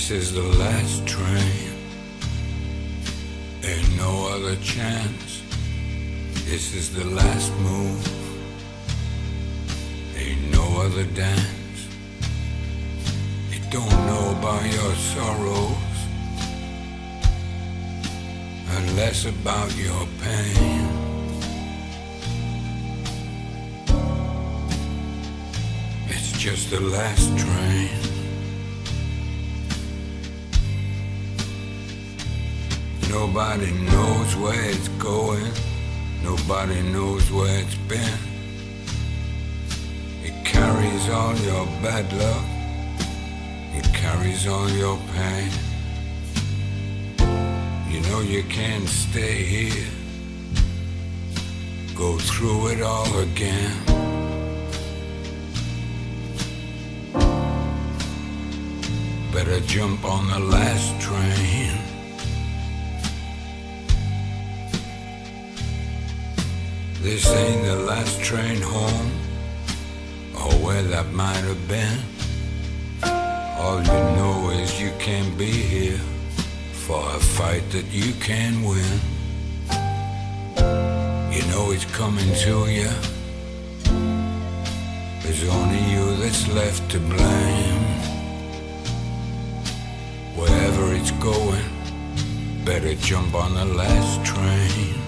This is the last train. Ain't no other chance. This is the last move. Ain't no other dance. It don't know about your sorrows and less about your pain. It's just the last train. Nobody knows where it's going. Nobody knows where it's been. It carries all your bad luck. It carries all your pain. You know you can't stay here. Go through it all again. Better jump on the last train. This ain't the last train home, or where that might have been. All you know is you can't be here for a fight that you can win. You know it's coming to you. There's only you that's left to blame. Wherever it's going, better jump on the last train.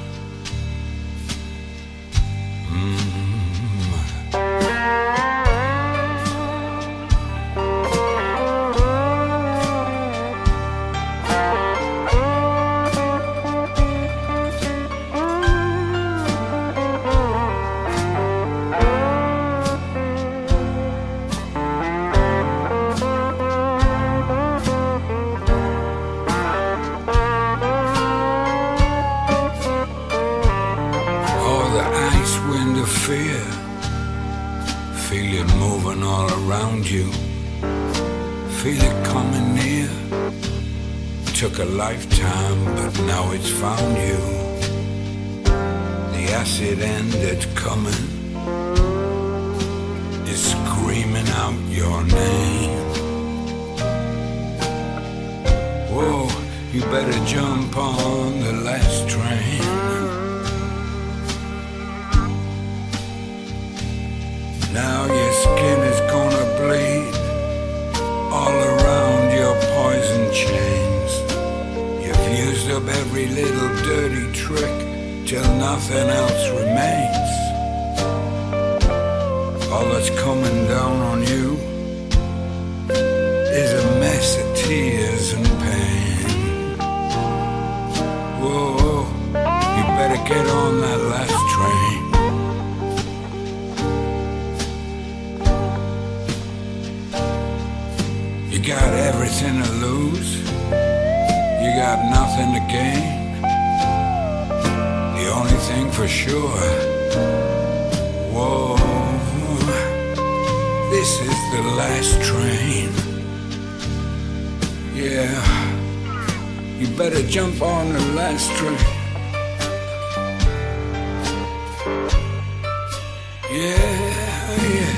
Fear, feel it moving all around you. Feel it coming near. Took a lifetime, but now it's found you. The acid end that's coming is screaming out your name. Whoa, you better jump on the last train. Now your skin is gonna bleed all around your poison chains. You've used up every little dirty trick till nothing else remains. All that's coming down on you is a mess of tears and pain. Whoa, you better get on that last train. You got everything to lose. You got nothing to gain. The only thing for sure, whoa, this is the last train. Yeah, you better jump on the last train. Yeah, yeah.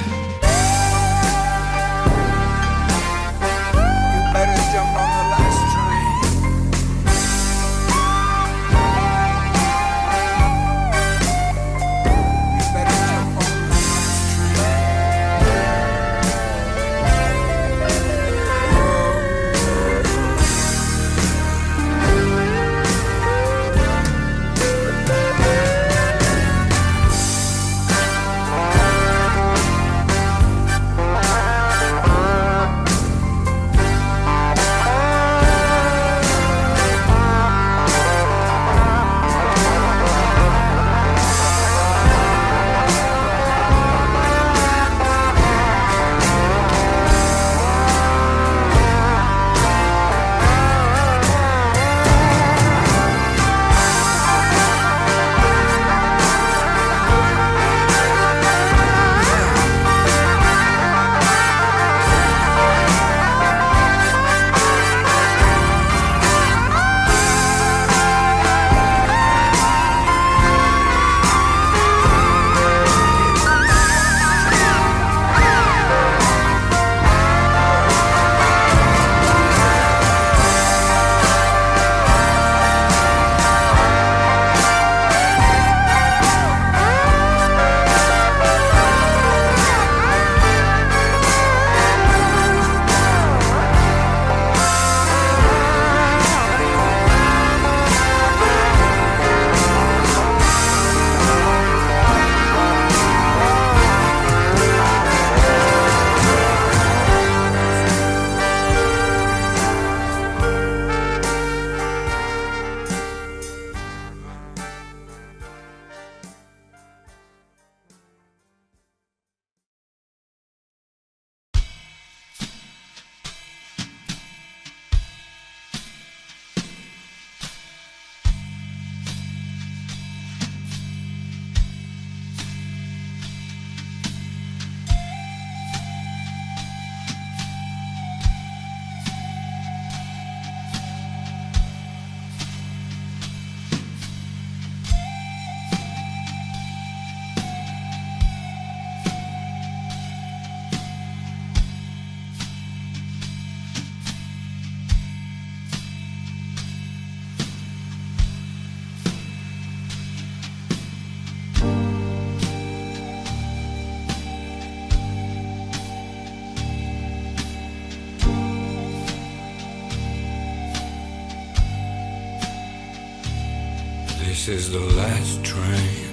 This is the last train.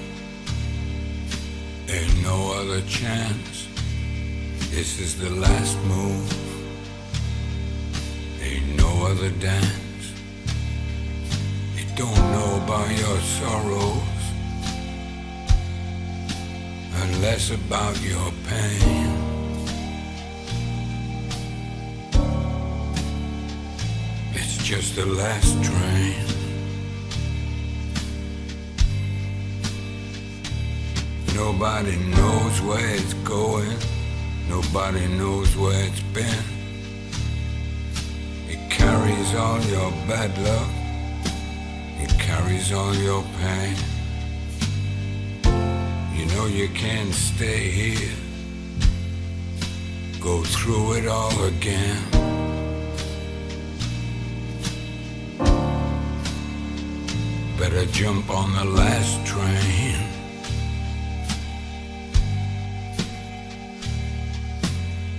Ain't no other chance. This is the last move. Ain't no other dance. It don't know about your sorrows, and less about your pain. It's just the last train. Nobody knows where it's going. Nobody knows where it's been. It carries all your bad luck. It carries all your pain. You know you can't stay here. Go through it all again. Better jump on the last train.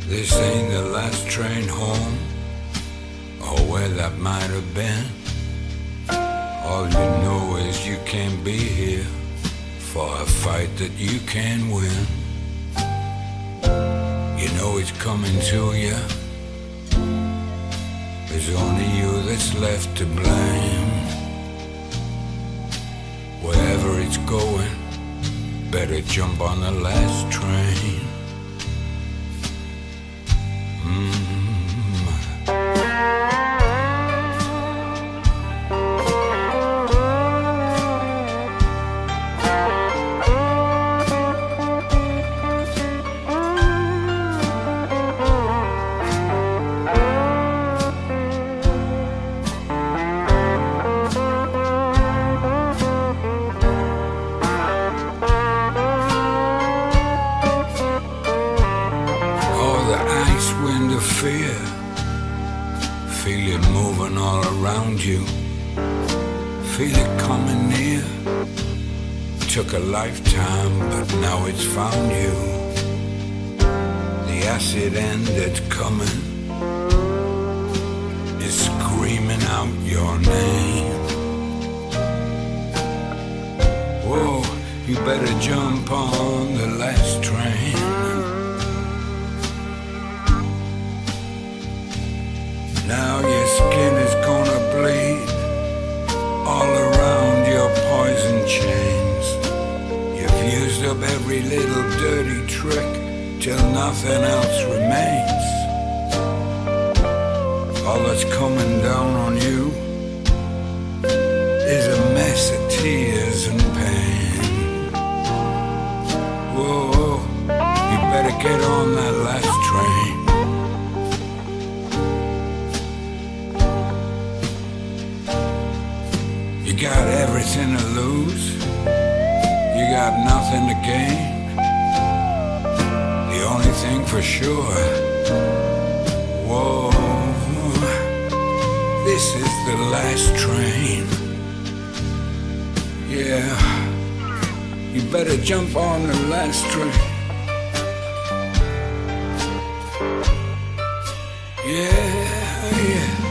This ain't the last train home, or where that might have been. All you know is you can't be here for a fight that you can win. You know it's coming to you. There's only you that's left to blame. Wherever it's going, better jump on the last train. Wind of fear, feel it moving all around you. Feel it coming near. Took a lifetime, but now it's found you. The acid end that's coming is screaming out your name. Whoa, you better jump on the last train. Now your skin is gonna bleed all around your poison chains. You've used up every little dirty trick till nothing else remains. All that's coming down on you is a mess of tears and pain. Whoa, you better get on that last train. You got everything to lose. You got nothing to gain. The only thing for sure, whoa, this is the last train. Yeah, you better jump on the last train. Yeah, yeah.